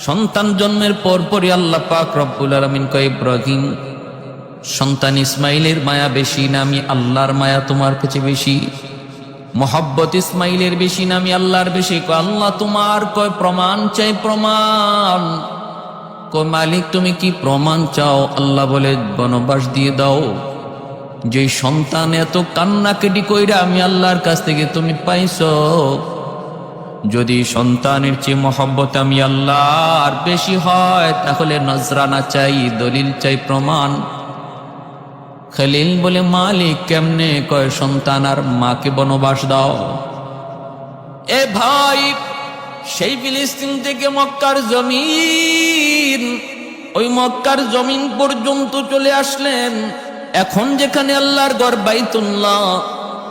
সন্তান জন্মের পরপরই আল্লাহ পাক রব্বুল আলামিন কয়, ইব্রাহিম সন্তান ইসমাইলের মায়া বেশি না আমি আল্লাহর মায়া তোমার কাছে বেশি? মোহাব্বত ইসমাইলের বেশি না আমি আল্লাহর বেশি? কয় আল্লাহ তোমার, কয় প্রমাণ চাই প্রমাণ। কয় মালিক তুমি কি প্রমাণ চাও? আল্লাহ বলে বনবাস দিয়ে দাও। যে সন্তান এত কান্নাকাটি কইরা আমি আল্লাহর কাছ থেকে তুমি পাইছো, যদি সন্তানের চেয়ে মহব্বত আমি আল্লাহর বেশি হয় তাহলে নজরানা চাই, দলিল চাই, প্রমাণ। খলিল বলে মালিক কেমনে? কয় সন্তান আর মাকে বনবাস দাও। এ ভাই, সেই ফিলিস্তিন থেকে মক্কার জমিন, ওই মক্কার জমিন পর্যন্ত চলে আসলেন। এখন যেখানে আল্লাহর ঘর বাইতুল্লাহ,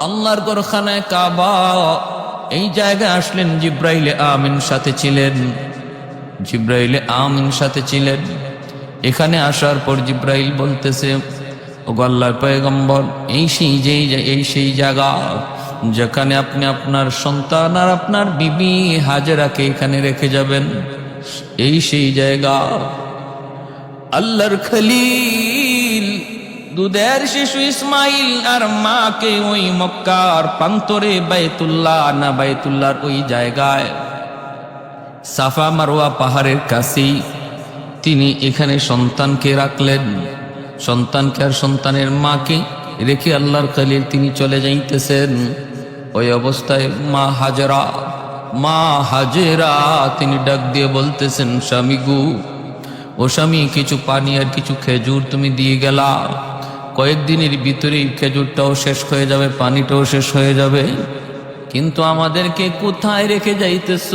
আল্লাহর ঘর খানায় কাবা, এই জায়গায় আসলেন। জিব্রাইলে আমিন সাথে ছিলেন, জিব্রাইলে আমিন সাথে ছিলেন। এখানে আসার পর জিব্রাইল বলতেছে, ওগো আল্লাহর পয়গম্বর, এই সেই জায়গা যেখানে আপনি আপনার সন্তান আর আপনার বিবি হাজেরাকে এখানে রেখে যাবেন, এই সেই জায়গা। আল্লাহর খলিল দুধের শিশু ইসমাইল আর মাকে ওই মক্কার প্রান্তরে বাইতুল্লাহ না বাইতুল্লাহর ওই জায়গায় সাফা মারওয়া পাহাড়ের কাছেই তিনি এখানে সন্তানকে রাখলেন। সন্তানকে আর সন্তানের মাকে রেখে আল্লাহর খলিল তিনি চলে যাইতেছেন। ওই অবস্থায় মা হাজেরা তিনি ডাক দিয়ে বলতেছেন, স্বামী গু, ও স্বামী, কিছু পানি আর কিছু খেজুর তুমি দিয়ে গেলা, কয়েকদিনের ভিতরেই খেজুরটাও শেষ হয়ে যাবে, পানিটাও শেষ হয়ে যাবে, কিন্তু আমাদেরকে কোথায় রেখে যাইতেছ?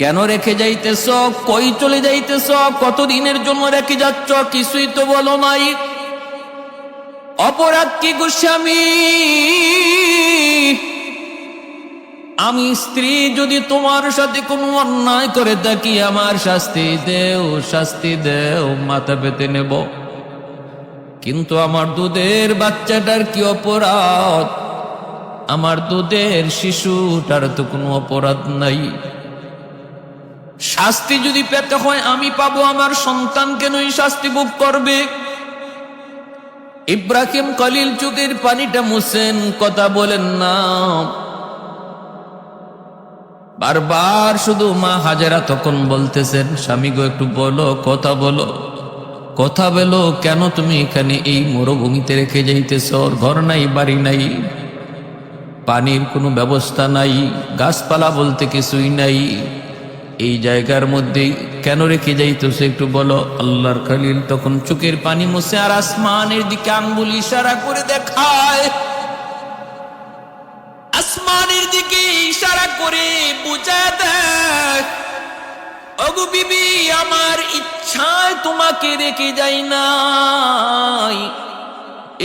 কেন রেখে যাইতেছ? কই চলে যাইতেছ? কতদিনের জন্য রেখে যাচ্ছ? কিছুই তো বলো নাই। অপরাধ কি গোস্বামী? আমি স্ত্রী যদি তোমার সাথে কোনো অন্যায় করে থাকি, আমার শাস্তি দেও, শাস্তি দেও, মাথা পেতে নেব। কিন্তু আমার দুধের বাচ্চাটার কি অপরাধ? আমার দুধের শিশুটার তো কোনো অপরাধ নাই। শাস্তি যদি পেতে হয় আমি পাবো, আমার সন্তান কেনই শাস্তি ভোগ করবে? ইব্রাহিম খলিল চোখের পানিটা মুছেন, কথা বলেন না। বারবার শুধু মা হাজেরা তখন বলতেছেন, স্বামী গো একটু বলো, কথা বলো, কথা বলো, কেন তুমি এখানে এই মরুভূমিতে রেখে যাইতেছ? ঘর নাই, বাড়ি নাই, পানির কোনো ব্যবস্থা নাই, গাছপালা বলতে কিছুই নাই, এই জায়গার মধ্যেই কেন রেখে যাইতেছ একটু বলো। আল্লাহর খলিল তখন চোখের পানি মুছে আর আসমানের দিকে আঙ্গুল ইশারা করে দেখায়, আসমানের দিকে ইশারা করে বুঝায় দেখ, ওগো বিবি, আমার ইচ্ছায় তোমাকে রেখে যাই নাই,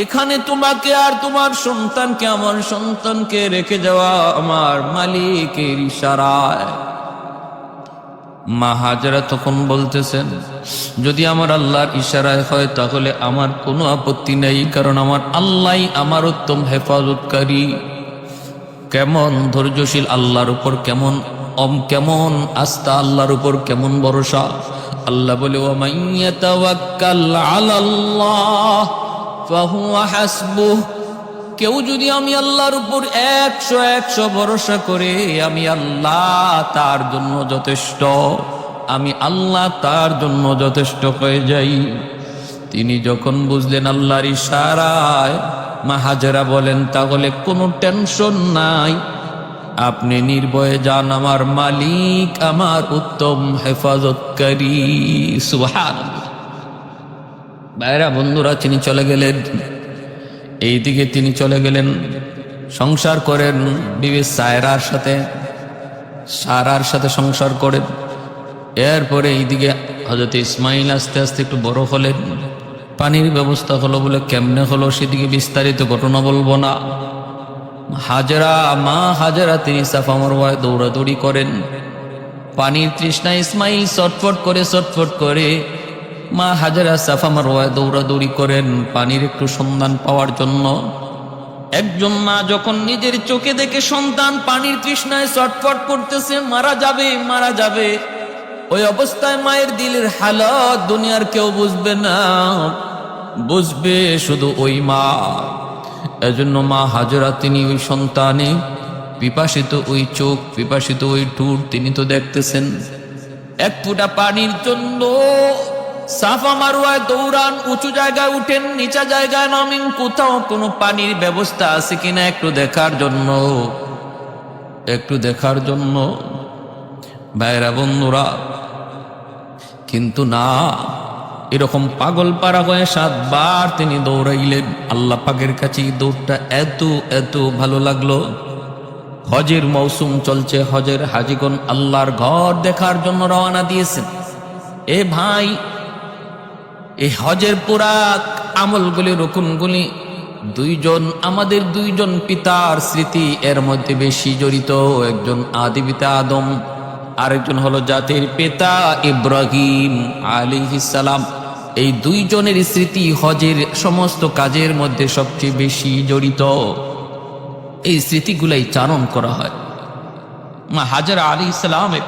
এখানে তোমাকে আর তোমার সন্তানকে, আমার সন্তানকে রেখে যাওয়া আমার মালিকের ইশারায়। মা হাজেরা তখন বলতেছেন, যদি আমার আল্লাহর ইশারায় হয় তাহলে আমার কোনো আপত্তি নেই, কারণ আমার আল্লাহই আমার উত্তম হেফাজতকারী। কেমন ধৈর্যশীল আল্লাহর উপর, কেমন আস্থা আল্লাহর উপর, কেমন ভরসা। আল্লাহ বলে, ওয়া মান ইয়াতাওয়াক্কাল আলাল্লাহ ফাহুয়া হাসবুহ, কেউ যদি আমি আল্লাহর উপর 100 ভরসা করে, আমি আল্লাহ তার জন্য যথেষ্ট, আমি আল্লাহ তার জন্য যথেষ্ট হয়ে যাই। তিনি যখন বুঝলেন আল্লাহর ইশারায়, মা হাজেরা বলেন, তাহলে কোনো টেনশন নাই, আপনি নির্ভয়ে যান, আমার মালিক আমার উত্তম হেফাজতকারী। সুবহানাল্লাহ। ভাইরা বন্ধুরা, তিনি চলে গেলেন, এইদিকে তিনি চলে গেলেন, সংসার করেন বিবি সায়রার সাথে সংসার করেন। এরপরে এইদিকে হযরত ইসমাইল আস্তে আস্তে একটু বড় হলেন, পানির ব্যবস্থা হলো। বলে কেমনে হলো সেদিকে বিস্তারিত ঘটনা বলবো না। মা হাজেরা তিনি সাফা মারওয়ায় দৌড়াদৌড়ি করেন, পানির তৃষ্ণা ইসমাইল ছটফট করে, মা হাজেরা সাফা মারওয়ায় দৌড়াদৌড়ি করেন পানির একটু সন্ধান পাওয়ার জন্য। একজন মা যখন নিজের চোখে দেখে সন্তান পানির তৃষ্ণায় ছটফট করতেছে, মারা যাবে, ওই অবস্থায় মায়ের দিলের হালত দুনিয়ার কেউ বুঝবে না, বুঝবে শুধু ওই মা। এজন্য মা হাজরা তিনি ওই সন্তানে পিপাসিত ওই চোখ, পিপাসিত ওই ঠোঁট তিনি তো দেখতেছেন। এক ফোঁটা পানির জন্য সাফা মারওয়ায় দৌড়ান, উঁচু জায়গায় উঠেন, নিচা জায়গায় নামেন, কোথাও কোনো পানির ব্যবস্থা আছে কিনা একটু দেখার জন্য, একটু দেখার জন্য ভাইরা বন্ধুরা। কিন্তু না, এরকম পাগল পারা হয়ে 7 বার তিনি দৌড়াইলেন আল্লাহ পাকের কাছে। দৌড়টা এত এত ভালো লাগলো। হজের মৌসুম চলছে, হজের হাজিগণ আল্লাহর ঘর দেখার জন্য রওনা দিয়েছেন। এ ভাই, এই হজের পুরা আমলগুলি, রুকুনগুলি আমাদের দুইজন পিতার স্মৃতি এর মধ্যে বেশি জড়িত। একজন আদি পিতা আদম, আরেকজন হলো জাতির পিতা ইব্রাহিম আলাইহিস সালাম। এই দুইজনের স্মৃতি হজের সমস্ত কাজের মধ্যে সবচেয়ে বেশি জড়িত। এই স্মৃতিগুলাই চারণ করা হয়। মা হাজরা আলাইহিস সালামের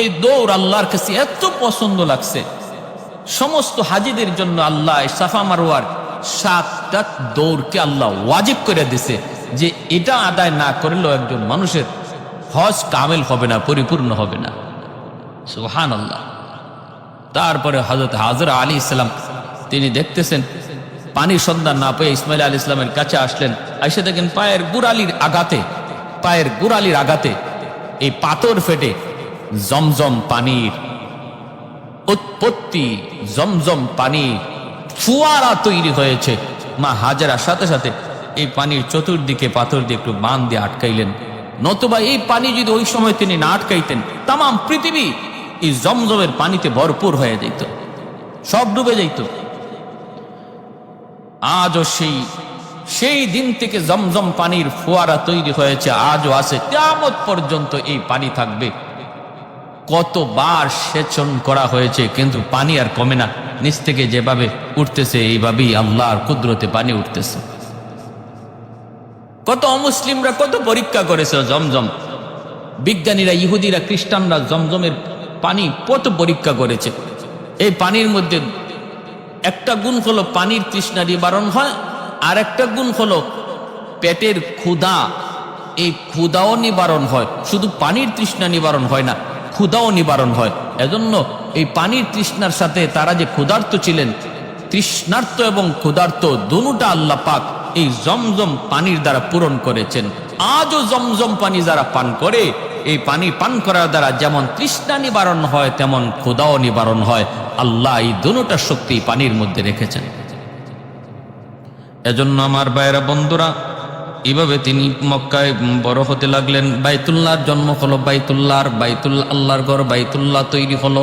এই দৌড় আল্লাহর কাছে এত পছন্দ লাগছে। সমস্ত হাজিদের জন্য আল্লাহ সাফা মারওয়ার 7টা দৌড়কে আল্লাহ ওয়াজিব করে দিছে, যে এটা আদায় না করলেও একজন মানুষের হজ কামেল হবে না, পরিপূর্ণ হবে না। সুবহানাল্লাহ। তারপরে হযরত হাজরা আলাইহিস সালাম তিনি দেখতেছেন পানির সন্ধান না পেয়ে ইসমাইল আলাইহিস সালামের কাছে আসলেন। এসে দেখেন পায়ের গোড়ালির আঘাতে এই পাথর ফেটে জমজম পানির উৎপত্তি, জমজম পানি ফোয়ারা তৈরি হয়েছে। মা হাজরা সাথে সাথে এই পানির চতুর্দিকে পাথর দিয়ে একটু বাঁধ দিয়ে আটকাইলেন, নতুবা এই পানি যদি ওই সময় তিনি না আটকাইতেন তাম পৃথিবী এই জমজমের পানিতে ভরপুর হয়ে যেত, সব ডুবে যেত। আজও সেই দিন থেকে জমজম পানির ফোয়ারা তৈরি হয়েছে, আজও আছে, কিয়ামত পর্যন্ত এই পানি থাকবে। কতবার সেচন করা হয়েছে কিন্তু পানি আর কমে না, নিচ থেকে যেভাবে উঠতেছে এইভাবেই আল্লাহর কুদরতে পানি উঠতেছে। কত অমুসলিমরা কত পরীক্ষা করেছে জমজম, বিজ্ঞানীরা, ইহুদিরা, খ্রিস্টানরা জমজমের পানি কত পরীক্ষা করেছে। এই পানির মধ্যে একটা গুণ হলো পানির তৃষ্ণা নিবারণ হয়, আর একটা গুণ হলো পেটের ক্ষুধা, এই ক্ষুধাও নিবারণ হয়। শুধু পানির তৃষ্ণা নিবারণ হয় না, ক্ষুধাও নিবারণ হয়। এজন্য এই পানির তৃষ্ণার সাথে তারা যে ক্ষুধার্ত ছিলেন, তৃষ্ণার্ত এবং ক্ষুধার্ত দুটোটা আল্লাহ পাক এই জমজম পানির দ্বারা পূরণ করেছেন। আজও জমজম পানি যারা পান করে, এই পানি পান করার দ্বারা যেমন তৃষ্ণা নিবারণ হয় তেমন ক্ষুধাও নিবারণ হয়। আল্লাহ এই দুটোটা শক্তি পানির মধ্যে রেখেছেন। এজন্য আমার ভাইয়েরা বন্ধুরা, এইভাবে তিনি মক্কায় বড় হতে লাগলেন। বাইতুল্লাহর জন্ম হলো, আল্লাহর ঘর বাইতুল্লাহ তৈরি হলো,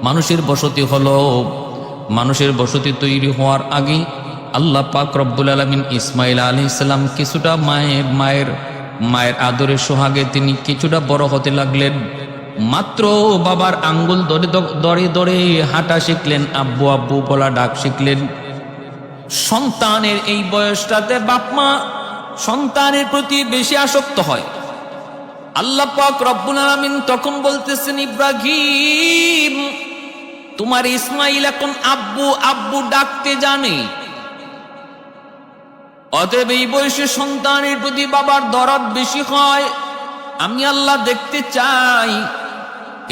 মানুষের বসতি হলো। মানুষের বসতি তৈরি হওয়ার আগে আল্লাহ পাক রব্বুল আলামিন ইসমাইল আলাইহিস সালাম কিছুটা মায়ের আদরের সোহাগে তিনি কিছুটা বড় হতে লাগলেন। মাত্র বাবার আঙ্গুল ধরে ধরে হাঁটা শিখলেন, আব্বু আব্বু বলা ডাক শিখলেন। সন্তানের এই বয়সটাতে বাপ মা সন্তানের প্রতি বেশি আসক্ত হয়। আল্লাহ পাক রব্বুল আলামিন তখন বলতেছেন, ইব্রাহিম, তোমার ইসমাইল এখন আব্বু আব্বু ডাকতে জানে। অতএব এই বয়সে সন্তানের প্রতি বাবার দরদ বেশি হয়। আমি আল্লাহ দেখতে চাই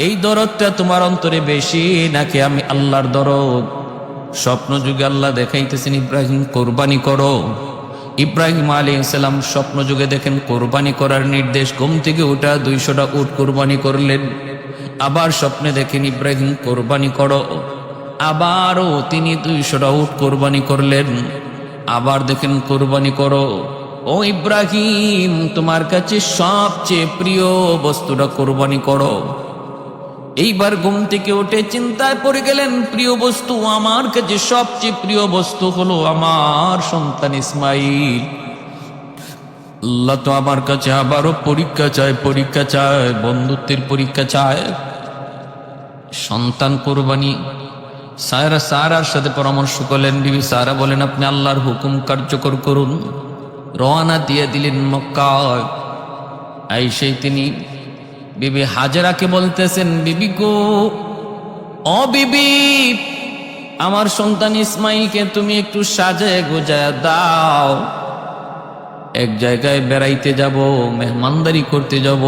এই দরদটা তোমার অন্তরে বেশি নাকি আমি আল্লাহর দরদ। স্বপ্ন যুগে আল্লাহ দেখাইতেছেন, ইব্রাহিম কোরবানি করো। ইব্রাহিম আলাইহিস সালাম স্বপ্ন যুগে দেখেন কোরবানি করার নির্দেশ, ঘুম থেকে উঠা 200টা উট কোরবানি করলেন। আবার স্বপ্নে দেখেন ইব্রাহিম কোরবানি করো, আবারও তিনি 200টা উট কোরবানি করলেন। আবার দেখেন কোরবানি করো। ও ইব্রাহিম, তোমার কাছে সবচেয়ে প্রিয় বস্তুটা কোরবানি করো। এইবার ঘুম থেকে উঠে চিন্তায় পড়ে গেলেন, প্রিয় বস্তু আমার কাছে সবচেয়ে প্রিয় বস্তু হলো আমার সন্তান ইসমাইল। আল্লাহ তো আমার কাছে আবারও পরীক্ষা চায়, বন্ধুত্বের পরীক্ষা চায়। সন্তান কোরবানি। সারার সাথে পরামর্শ করলেন। বিবি সারা বলেন, আপনি আল্লাহর হুকুম কার্যকর করুন। রওনা দিয়ে দিলেন মক্কায়। সেই তিনি বিবি হাজরাকে বলতেছেন, বিবি গো, ও বিবি, আমার সন্তান ইসমাইলকে তুমি একটু সাজায় গুজায় দাও, এক জায়গায় বেড়াইতে যাব, মেহমানদারি করতে যাব।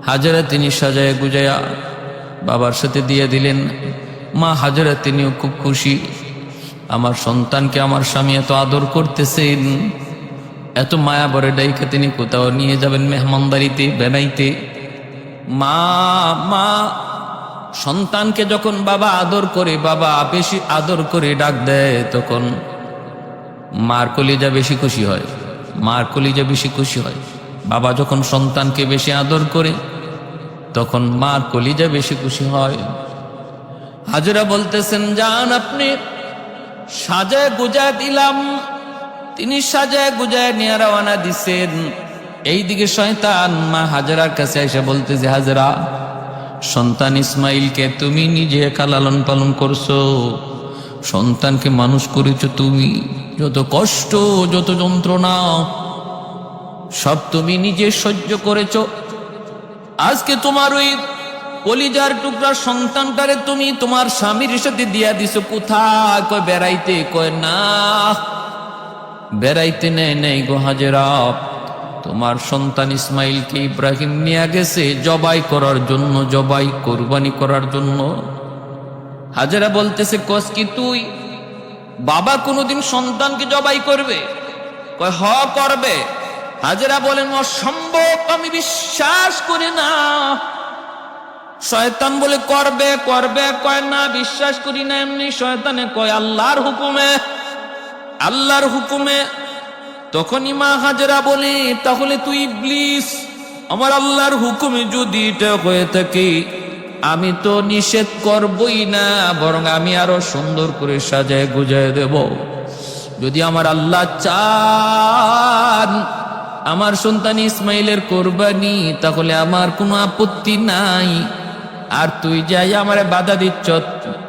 হাজেরা তিনি সাজায় গুজায়া বাবার সাথে দিয়ে দিলেন। মা হাজেরা তিনিও খুব খুশি, আমার সন্তানকে আমার স্বামী এত আদর করতেছেন, এত মায়া ভরে ডাইকে তিনি কোথাও নিয়ে যাবেন মেহমানদারিতে, বেড়াইতে। মা মা সন্তানকে যখন বাবা আদর করে, বাবা বেশি আদর করে ডাক দেয়, তখন মার কলিজা বেশি খুশি হয়, মার কলিজা বেশি খুশি হয়। বাবা যখন সন্তানকে বেশি আদর করে, তখন মার কলিজা বেশি খুশি হয়। হাজেরা বলতেছেন, যান আপনি সাজায় গুজায় দিলাম। তিনি সাজায় গুজায় নিয়ে রওনা দিছেন। এইদিকে শয়তান মা হাজেরার কাছে এসে বলতেছে, হাজেরা, সন্তান ইসমাইলকে তুমি নিজে একা লালন পালন করছো, সন্তানকে মানুষ করেছো তুমি, যত কষ্ট যত যন্ত্রণা সব তুমি নিজে সহ্য করেছো। আজকে তোমার ওই কলিজার টুকরা সন্তানটারে তুমি তোমার স্বামীর সাথে দিয়া দিছো কোথায়? কয় বেড়াইতে। কয় না, বেড়াইতে নেই গো হাজেরা, তোমার সন্তান ইসমাইলকে ইব্রাহিম নিয়ে গেছে জবাই করার জন্য, জবাই কোরবানি করার জন্য। হাজেরা বলতেছে, কস কি তুই? বাবা কোনোদিন সন্তানকে জবাই করবে? কয় হ করবে। হাজেরা বলেন, অসম্ভব, আমি বিশ্বাস করি না। শয়তান বলে করবে করবে। কয় না, বিশ্বাস করি না। এমনি শয়তানে কয় আল্লাহর হুকুমে, আল্লাহর হুকুমে। তখনই মা হাজেরা বলে, তাহলে তুই ইবলিস, আমার আল্লাহর হুকুমে যদি এটা হয়ে থাকে আমি তো নিষেধ করবই না, বরং আমি আরো সুন্দর করে সাজায় গুজায় দেব। যদি আমার আল্লাহ চান আমার সন্তান ইসমাইলের কোরবানি, তাহলে আমার কোনো আপত্তি নাই। আর তুই যাই আমারে বাধা দিচ্ছ,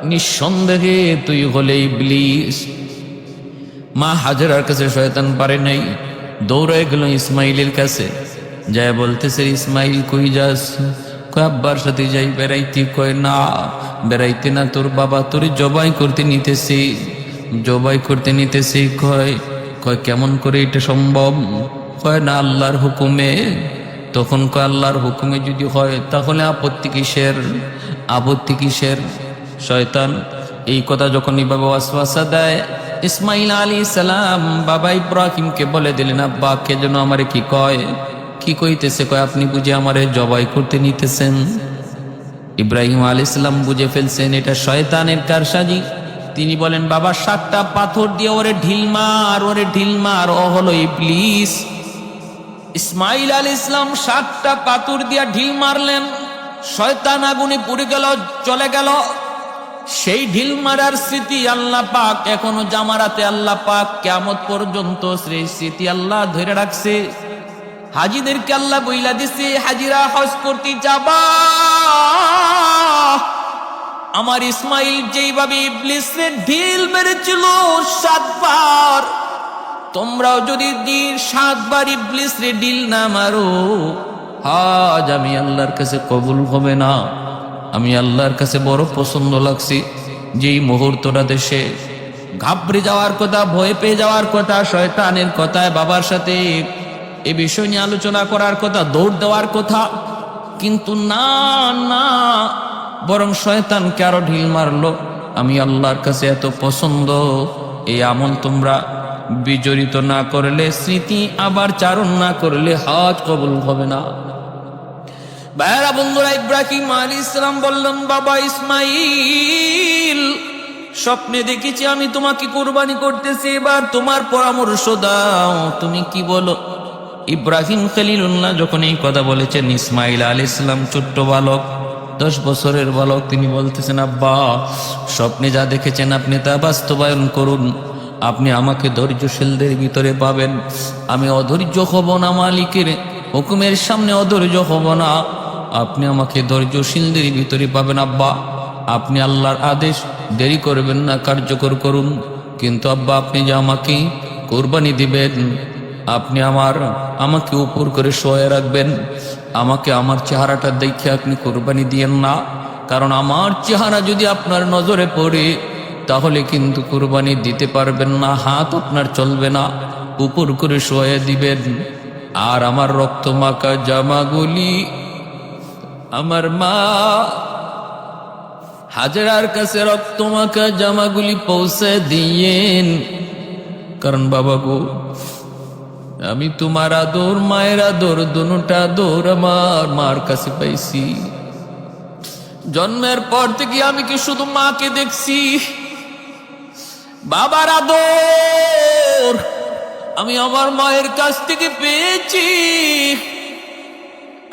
নিঃসন্দেহে তুই হলে ইবলিস। মা হাজেরার কাছে শয়তান পারে নাই, দৌড়ে গেল ইসমাইলের কাছে। যায় বলতেছে, ইসমাইল কই যাস? কয় আব্বার সাথে যাই বেড়াইতে। কয় না, বেড়াইতে না, তোর বাবা তোর জবাই করতে নিতেছে, জবাই করতে নিতেছে। কয় কয় কেমন করে এটা সম্ভব? কয় না, আল্লাহর হুকুমে। তখন কয় আল্লাহর হুকুমে যদি হয় তাহলে আপত্তি কিসের? আপত্তি কিসের? শয়তান এই কথা যখন এইভাবে ওয়াসওয়াসা দেয়, ইসমাইল আলাইহিস সালাম বাবা ইব্রাহিমকে বলে দিলেন, আব্বা কে যেন আমারে কি কয়? কি কইতেছে? কয় আপনি বুঝে আমারে জবাই করতে নিতেছেন। ইব্রাহিম আলাইহিস সালাম বুঝে ফেলছেন এটা শয়তানের কারসাজি। তিনি বলেন, বাবা 7টা পাথর দিয়ে ওরে ঢিল মার, ওরে ঢিল মার, ও হলো ইবলিস। ইসমাইল আলাইহিস সালাম 7টা পাথর দিয়ে ঢিল মারলেন, শয়তান আগুনে পুড়ে গেল, চলে গেল। সেই ঢিল মারার স্মৃতি আল্লাহ পাক এখনো জামারাতে, আল্লাহ পাক কিয়ামত পর্যন্ত সেই স্মৃতি আল্লাহ ধরে রাখছে। হাজিদেরকে আল্লাহ বইলা দিছে, হাজিরা হজ করতে যাবা, আমার ইসমাইল যেইভাবে ইবলিসের ঢিল মেরেছিল 7 বার, তোমরাও যদি 7 বার ইবলিসের ঢিল না মারো, আজ আমি আল্লাহর কাছে কবুল হবে না। আমি আল্লাহর কাছে বড় পছন্দ লাগছি যেই মুহূর্তটা দেশে ঘাবড়ে যাওয়ার কথা, ভয় পেয়ে যাওয়ার কথা, শয়তানের কথায় বাবার সাথে এ বিষয় নিয়ে আলোচনা করার কথা, দৌড় দেওয়ার কথা, কিন্তু না না, বরং শয়তানকে আরো ঢিল মারলো। আমি আল্লাহর কাছে এত পছন্দ, এই আমল তোমরা বিজড়িত না করলে, স্মৃতি আবার চারণ না করলে হজ কবুল হবে না। ভাইরা বন্ধুরা, ইব্রাহিম আলাইহিস সালাম বললেন, বাবা ইসমাইল, স্বপ্নে দেখেছি আমি তোমাকে কুরবানি করতেছি, এবার তোমার পরামর্শ দাও, তুমি কি বলো? ইব্রাহিম খলিলুল্লাহ যখন এই কথা বলেছেন, ইসমাইল আলাইহিস সালাম ছোট্ট বালক, 10 বছরের বালক, তিনি বলতেছেন, আব্বা স্বপ্নে যা দেখেছেন আপনি তা বাস্তবায়ন করুন। আপনি আমাকে ধৈর্যশীলদের ভিতরে পাবেন, আমি অধৈর্য হব না, মালিকের হুকুমের সামনে অধৈর্য হব না। আপনি আমাকে ধৈর্যশীলদের ভিতরে পাবেন। আব্বা আপনি আল্লাহর আদেশ দেরি করবেন না, কার্যকর করুন। কিন্তু আব্বা আপনি যে আমাকে কোরবানি দিবেন, আপনি আমাকে উপর করে শোয়ে রাখবেন, আমাকে আমার চেহারাটা দেখে আপনি কোরবানি দিয়েন না। কারণ আমার চেহারা যদি আপনার নজরে পড়ে তাহলে কিন্তু কুরবানি দিতে পারবেন না, হাত আপনার চলবে না, উপর করে শোয়া দিবেন। আর আমার রক্ত মাখা জামাগুলি আমার মা হাজরার কাছে রক্ত মাখা জামাগুলি পৌঁছে দিয়েন। কারণ বাবা গো, আমি তোমার আদর, মায়ের আদর, দুটা আদর আমার মার কাছে পাইছি। জন্মের পর থেকে আমি কি শুধু মাকে দেখছি? বাবার আদর আমি আমার মায়ের কাছ থেকে পেয়েছি,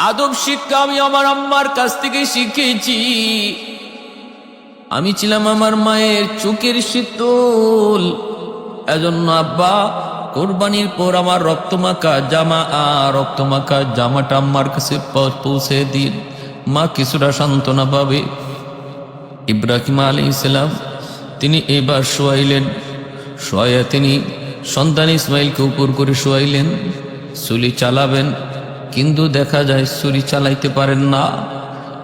আদব শিক্ষা আমি আমার আম্মার কাছ থেকে শিখেছি। আমি ছিলাম আমার মায়ের চোখের শীতল। এজন্য আব্বা কোরবানির পর আমার রক্তমাখা জামা রক্তমাখা জামাটা আম্মার কাছে পৌঁছে দিন, মা কিছুটা সান্ত্বনা পাবে। ইব্রাহিম আলাইহিস সালাম তিনি এবার শোয়াইলেন, শোয়া তিনি সন্তান ইসমাইলকে উপর করে শোয়াইলেন। ছুরি চালাবেন, কিন্তু দেখা যায় ছুরি চালাইতে পারেন না।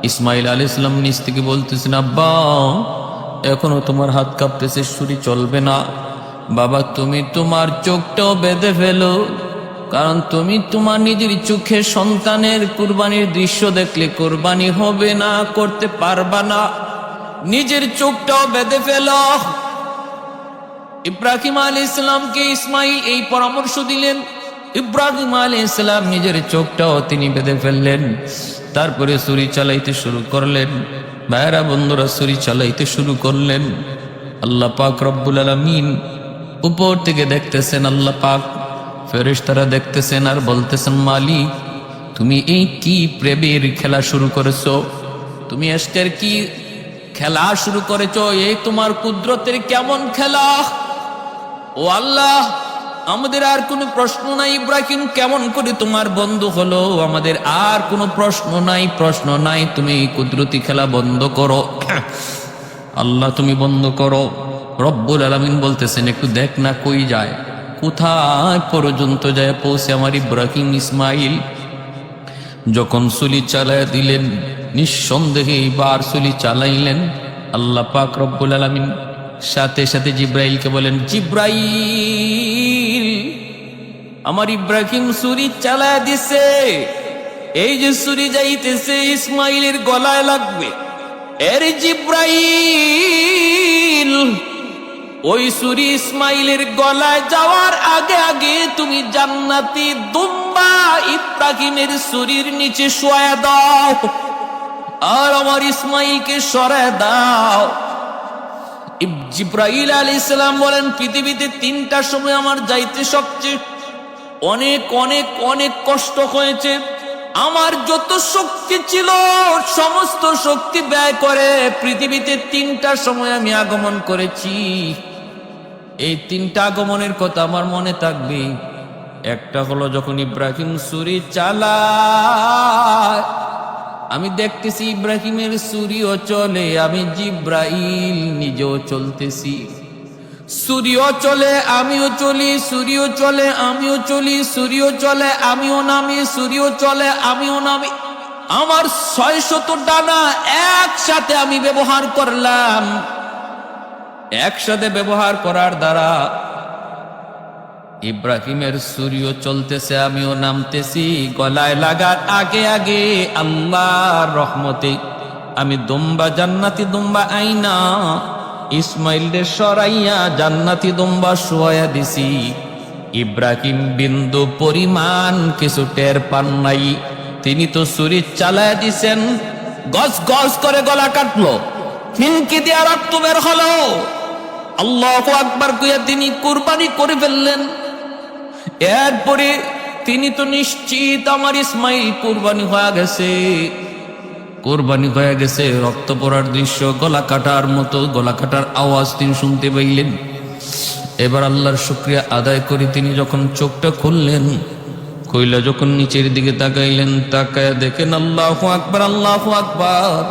ইসমাইল আলাইহিস সালাম নিজ থেকে বলতেছেন, আব্বা এখনো তোমার হাত কাঁপতেছে, ছুরি চলবে না। বাবা তুমি তোমার চোখটাও বেঁধে ফেলো, কারণ তুমি তোমার নিজের চোখে সন্তানের কুরবানির দৃশ্য দেখলে কুরবানি হবে না, করতে পারবা না। নিজের চোখটাও বেঁধে ফেলো। ইব্রাহিম আলাইহিস সালামকে ইসমাইল এই পরামর্শ দিলেন। ইব্রাহিম আলাইহিস সালাম নিজের চোখটাও তিনি বেঁধে ফেললেন। তারপরে ছুরি চালাইতে শুরু করলেন। ভাইরা বন্ধুরা, ছুরি চালাইতে শুরু করলেন। আল্লাহ পাক রব্বুল আলামিন উপর থেকে দেখতেছেন, আল্লাহ পাক ফেরেশতারা দেখতেছেন আর বলতেছেন, মালিক তুমি এই কি প্রেমের খেলা শুরু করেছো? তুমি আজকের কি খেলা শুরু করেছো? এই তোমার কুদরতের কেমন খেলা? ও আল্লাহ, আমাদের আর কোনো প্রশ্ন নাই, ইব্রাহিম কেমন করে তোমার বন্ধু হলো? আমাদের আর কোনো প্রশ্ন নাই, তুমি এই কুদরতি খেলা বন্ধ করো। আল্লাহ তুমি বন্ধ করো। রব্বুল আলামিন বলতেছেন, একটু দেখ না কই যায়, কোথায় পর্যন্ত যায় পৌঁছে আমার ইব্রাহিম ইসমাইল। যখন ছুরি চালায় দিলেন, নিঃসন্দেহে এইবার ছুরি চালাইলেন। আল্লাহ পাক রব্বুল আলামিন সাথে সাথে জিব্রাইলকে বলেন, জিব্রাইল আমার ইব্রাহিম ছুরি চালায় দিছে, এই যে ছুরি যাইতেছে ইসমাইলের গলায় লাগবে। এর জিব্রাইল ওই ছুরি ইসমাইলের গলায় যাওয়ার আগে আগে তুমি জান্নাতি দুম্বা ইব্রাহিমের ছুরির নিচে শোয়া দাও আর আমার ইসমাইলকে সরায় দাও। জিব্রাইল আলাইহিস সালাম বলেন, পৃথিবীতে 3টা সময় আমার যাইতে সবচেয়ে অনেক অনেক অনেক কষ্ট হয়েছে। আমার যত শক্তি ছিল সমস্ত শক্তি ব্যয় করে পৃথিবীতে 3টা সময় আমি আগমন করেছি। এই 3টা আগমনের কথা আমার মনে থাকবে। একটা হলো যখন ইব্রাহিম ছুরি চালায়, আমি দেখতেছি ইব্রাহিমের ছুরিও চলে, আমি জিব্রাইল নিজেও চলতেছি। ছুরিও চলে আমিও চলি, ছুরিও চলে আমিও চলি, ছুরিও চলে আমিও নামি, ছুরিও চলে আমিও নামি। আমার 600 ডানা একসাথে আমি ব্যবহার করলাম। একসাথে ব্যবহার করার দ্বারা ইব্রাহিমের ছুরিও চলতেছে আমিও নামতেছি। গলায় লাগার আগে আগে আল্লাহর রহমতে আমি দুম্বা জান্নাতি দুম্বা আইনা ইসমাইলের সরাইয়া জান্নাতি দুম্বা শোয়া দিছি। ইব্রাহিম বিন্দু পরিমাণ কিছু টের পান নাই। তিনি তো ছুরি চালায় দিছেন, গজ গজ করে গলা কাটলো, হিনকি দিয়া রক্ত বের হলো। আল্লাহু আকবার কইয়া তিনি কুরবানি করে ফেললেন। এরপরে তিনি তো নিশ্চিত আমার ইসমাইল কুরবানি হয়ে গেছে, কোরবানি হয়ে গেছে। রক্ত পড়ার দৃশ্য, গলা কাটার মতো গলা কাটার আওয়াজ তিনি শুনতে পাইলেন। এবার আল্লাহর শুকরিয়া আদায় করে তিনি যখন চোখটা খুললেন, কইলা যখন নিচের দিকে তাকাইলেন, তাকায় দেখেন আল্লাহু আকবার, আল্লাহু আকবার,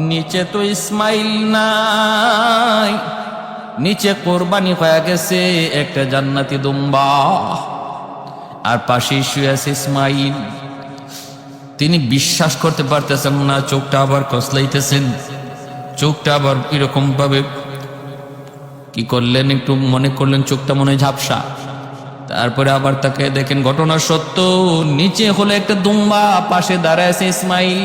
নিচে তো ইসমাইল নাই, নিচে কোরবানি হয়ে গেছে একটা জান্নাতি দুম্বা, আর পাশে শুয়ে আছে ইসমাইল। তিনি বিশ্বাস করতে পারতেছেন না, চোখটা আবার কসলাইতেছেন, চোখটা আবার এরকম ভাবে কি করলেন, একটু মনে করলেন চোখটা মনে হয় ঝাপসা। তারপরে আবার তাকে দেখেন ঘটনা সত্য, নিচে হলো একটা দুম্বা, পাশে দাঁড়ায় আছে ইসমাইল।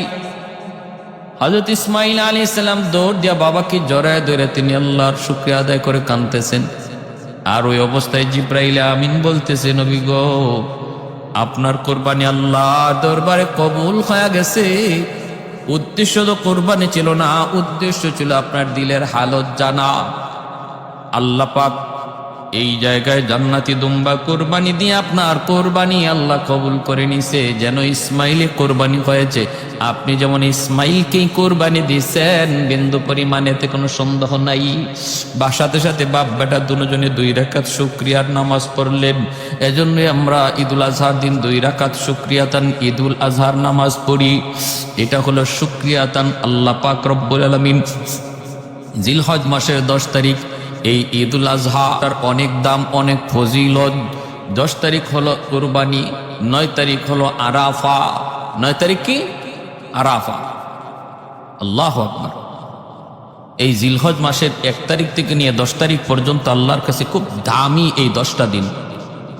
হযরত ইসমাইল আলাইহিস সালাম দৌড় দিয়া বাবাকে জড়ায় ধরে তিনি আল্লাহর শুকরিয়া আদায় করে কাঁদতেছেন। আর ওই অবস্থায় জিব্রাইল আমিন বলতেছে, নবী গো, আপনার কোরবানি আল্লাহর দরবারে কবুল হয়ে গেছে। উদ্দেশ্য তো কোরবানি ছিল না, উদ্দেশ্য ছিল আপনার দিলের হালত জানা। আল্লাহ পাক এই জায়গায় জান্নাতি দুম্বা কোরবানি দিয়ে আপনার কোরবানি আল্লাহ কবুল করে নিছে, যেন ইসমাইলে কোরবানি হয়েছে। আপনি যেমন ইসমাইলকেই কোরবানি দিয়েছেন, বিন্দু পরিমাণেতে কোনো সন্দেহ নাই। বা সাথে সাথে বাপ বেটা দুজনে 2 রাকাত শুকরিয়ার নামাজ পড়লেন। এজন্যই আমরা ঈদুল আজহার দিন 2 রাকাত শুকরিয়াতান ঈদুল আজহার নামাজ পড়ি। এটা হলো শুকরিয়াতান আল্লাহ পাক রব্বুল আলামিন জিলহজ মাসের 10 তারিখ এই ঈদুল আজহা, তার অনেক দাম, অনেক ফজিলত। 10 তারিখ হলো কুরবানি, 9 তারিখ হলো আরাফা। 9 তারিখ কি? আরাফা। আল্লাহু আকবার। এই জিলহজ মাসের 1 তারিখ থেকে নিয়ে 10 তারিখ পর্যন্ত আল্লাহর কাছে খুব দামি এই 10টা দিন।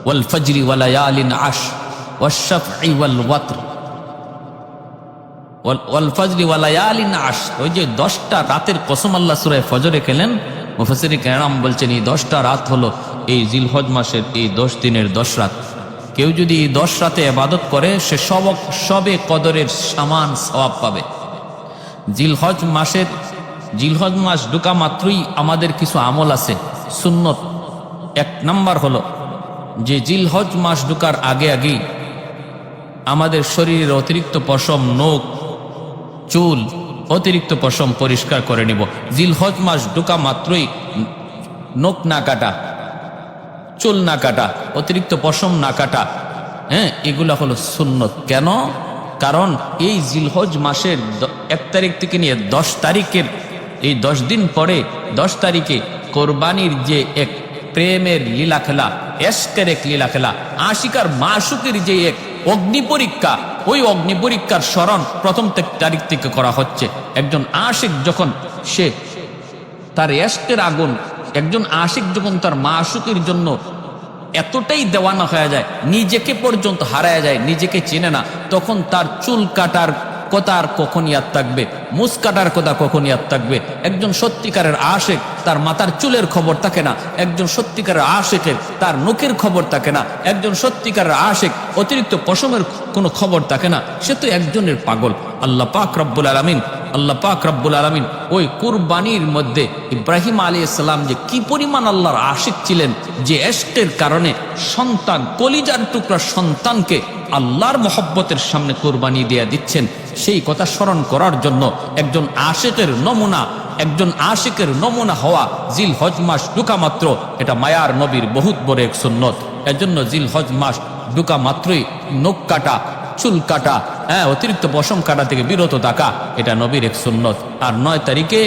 ওয়াল ফজরি ওয়া লায়ালিন আশ ওয়াশ শাফঈ ওয়াল ওয়াতর ওয়াল ফজরি ওয়া লায়ালিন আশ। ওই যে 10টা রাতের কসম আল্লাহ সূরা ফজরে খেলেন, মুফাসসিরিন কেরাম বলছেন এই 10টা রাত হলো এই জিলহজ মাসের এই 10 দিনের 10 রাত। কেউ যদি এই 10 রাতে ইবাদত করে সে সবে কদরের সমান সওয়াব পাবে। জিলহজ মাস ঢোকা মাত্রই আমাদের কিছু আমল আছে সুন্নত। 1 নাম্বার হলো যে জিলহজ মাস ঢোকার আগেই আমাদের শরীরের অতিরিক্ত পশম, নখ, চুল, অতিরিক্ত পশম পরিষ্কার করে নিব। জিলহজ মাস ঢোকা মাত্রই নখ না কাটা, চুল না কাটা, অতিরিক্ত পশম না কাটা, এগুলা হলো সুন্নত। কেন? কারণ এই জিলহজ মাসের 1 তারিখ থেকে নিয়ে 10 তারিখের এই 10 দিন পরে 10 তারিখে কোরবানির যে এক প্রেমের লীলা খেলা, এশকের এক লীলা খেলা, আশিকার মাশুকের যে এক অগ্নি পরীক্ষা, ওই অগ্নি পরীক্ষার স্মরণ 1 তারিখ থেকে করা হচ্ছে। একজন আশিক যখন সে তার এশকের আগুন, একজন আশিক যখন তার মাশুকের জন্য এতটাই দেওয়ানা হয়ে যায়, নিজেকে পর্যন্ত হারায় যায়, নিজেকে চেনে না, তখন তার চুল কাটার কথা আর কখন ইয়াদ থাকবে, মুছ কাটার কথা কখন ইয়াদ থাকবে। একজন সত্যিকারের আশিক তার মাথার চুলের খবর থাকে না, একজন সত্যিকারের আশিকের তার নখের খবর থাকে না, একজন সত্যিকারের আশিক অতিরিক্ত পশমের কোনো খবর থাকে না, সে তো একজনের পাগল। আল্লাহ পাক রব্বুল আলামিন ওই কুরবানির মধ্যে ইব্রাহিম আলাইহিস সালাম যে কি পরিমাণ আল্লাহর আশিক ছিলেন, যে ইশকের কারণে সন্তান, কলিজার টুকরা সন্তানকে আল্লাহর মহব্বতের সামনে কুরবানি দিয়ে দিচ্ছেন, সেই কথা স্মরণ করার জন্য একজন আশিকের নমুনা হওয়া জিলহজ মাস ঢোকা মাত্র, এটা মায়ার নবীর বহুত বড় এক সুন্নত। এজন্য জিলহজ মাস ঢোকা মাত্রই নখ কাটা, চুল কাটা, অতিরিক্ত পশম কাটা থেকে বিরত থাকা, এটা নবীর এক সুন্নত। আর 9 তারিখে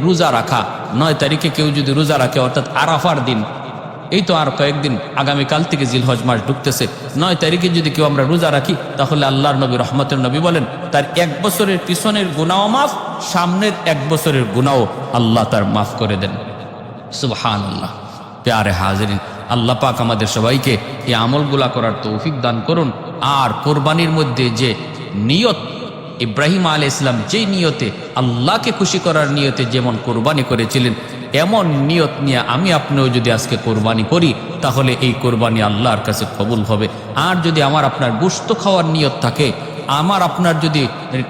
রোজা রাখা, 9 তারিখে কেউ যদি রোজা রাখে, অর্থাৎ আরাফার দিন, এই তো আর কয়েকদিন, আগামীকাল থেকে জিলহজ মাস ঢুকতেছে। 9 তারিখে যদি কেউ আমরা রোজা রাখি, তাহলে আল্লাহর নবী রহমতের নবী বলেন তার 1 বছরের পিছনের গুনাহ মাফ, সামনের 1 বছরের গুনাহ আল্লাহ তার মাফ করে দেন। সুবহানাল্লাহ। প্যারে হাজিরিন, আল্লাহ পাক আমাদের সবাইকে এই আমলগুলা করার তৌফিক দান করুন। আর কোরবানির মধ্যে যে নিয়ত, ইব্রাহিম আলাইহিস সালাম যেই নিয়তে, আল্লাহকে খুশি করার নিয়তে যেমন কোরবানি করেছিলেন, এমন নিয়ত নিয়ে আমি আপনিও যদি আজকে কোরবানি করি, তাহলে এই কোরবানি আল্লাহর কাছে কবুল হবে। আর যদি আমার আপনার গোশত খাওয়ার নিয়ত থাকে, আমার আপনার যদি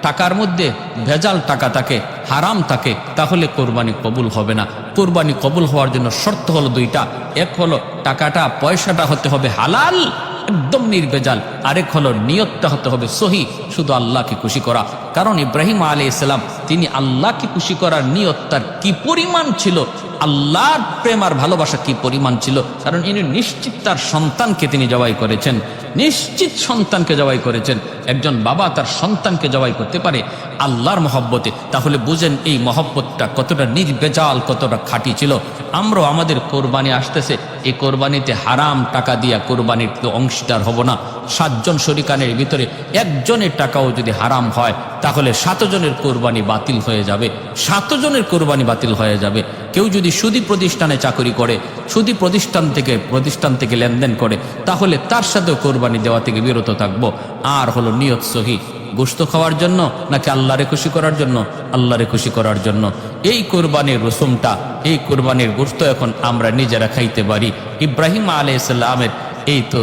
টাকার মধ্যে ভেজাল টাকা থাকে, হারাম থাকে, তাহলে কোরবানি কবুল হবে না। কোরবানি কবুল হওয়ার জন্য শর্ত হলো 2টা। এক হলো টাকাটা, পয়সাটা হতে হবে হালাল, একদম নির্ভেজাল। আরেক হলো নিয়তটা হতে হবে সহি, শুধু আল্লাহকে খুশি করা। কারণ ইব্রাহিম আলাইহিস সালাম তিনি আল্লাহকে খুশি করার নিয়ত তার কি পরিমাণ ছিল, আল্লাহর প্রেম আর ভালোবাসা কি পরিমাণ ছিল, কারণ ইনি নিশ্চিত তার সন্তানকে তিনি জবাই করেছেন, নিশ্চিত সন্তানকে জবাই করেছেন। একজন বাবা তার সন্তানকে জবাই করতে পারে আল্লাহর মহব্বতে, তাহলে বুঝেন এই মহব্বতটা কতটা নির্ভেজাল, কতটা খাঁটি ছিল। আমরাও আমাদের কোরবানি আসতেছে, এই কোরবানিতে হারাম টাকা দিয়া কোরবানির তো অংশীদার হব না। 7 জন শরিকানের ভিতরে একজনের টাকাও যদি হারাম হয় তাহলে 7 জনের কোরবানি বাতিল হয়ে যাবে, 7 জনের কোরবানি বাতিল হয়ে যাবে। কেউ যদি সুদী প্রতিষ্ঠানে চাকরি করে, সুদী প্রতিষ্ঠান থেকে লেনদেন করে, তাহলে তার সাথেও কোরবানি দেওয়া থেকে বিরত থাকবো। আর হলো নিয়ত সহি, গোশত খাওয়ার জন্য নাকি আল্লাহরে খুশি করার জন্য? আল্লাহরে খুশি করার জন্য। এই কোরবানির রসুমটা, এই কোরবানির গোশত এখন আমরা নিজেরা খাইতে পারি। ইব্রাহিম আলাইহিস সালামের এই তো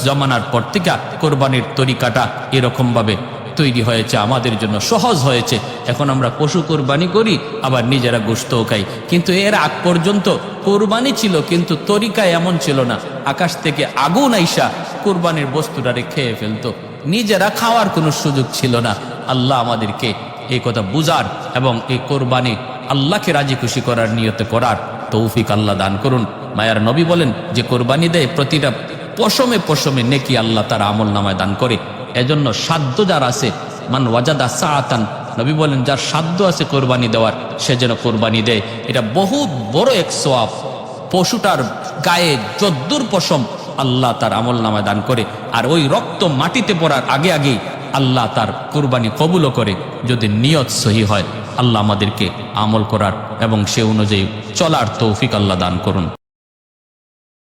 জমানার পর থেকে কোরবানির তরিকাটা এরকমভাবে তৈরি হয়েছে, আমাদের জন্য সহজ হয়েছে। এখন আমরা পশু কোরবানি করি, আবার নিজেরা গোশতও খাই। কিন্তু এর আগ পর্যন্ত কোরবানি ছিল, কিন্তু তরিকা এমন ছিল না। আকাশ থেকে আগুন আইসা কোরবানির বস্তুটারে খেয়ে ফেলতো, নিজেরা খাওয়ার কোনো সুযোগ ছিল না। আল্লাহ আমাদেরকে এই কথা বুঝার এবং এই কোরবানি আল্লাহকে রাজি খুশি করার নিয়তে করার তৌফিক আল্লাহ দান করুন। মায়ার নবী বলেন যে কোরবানি দেয় প্রতিটা পশমে পশমে নেকি আল্লাহ তার আমল নামায় দান করে। এজন্য সাধ্য যার আছে, মান ওয়াজাদা সাআতান, নবী বলেন যার সাধ্য আছে কোরবানি দেওয়ার সে যেন কোরবানি দেয়। এটা বহুত বড় এক সওয়াব। পশুটার গায়ে যদ্দুর পশম আল্লাহ তার আমল নামায় দান করে, আর ওই রক্ত মাটিতে পড়ার আগে আগেই আল্লাহ তার কোরবানি কবুলও করে, যদি নিয়ত সহি হয়। আল্লাহ আমাদেরকে আমল করার এবং সে অনুযায়ী চলার তৌফিক আল্লাহ দান করুন।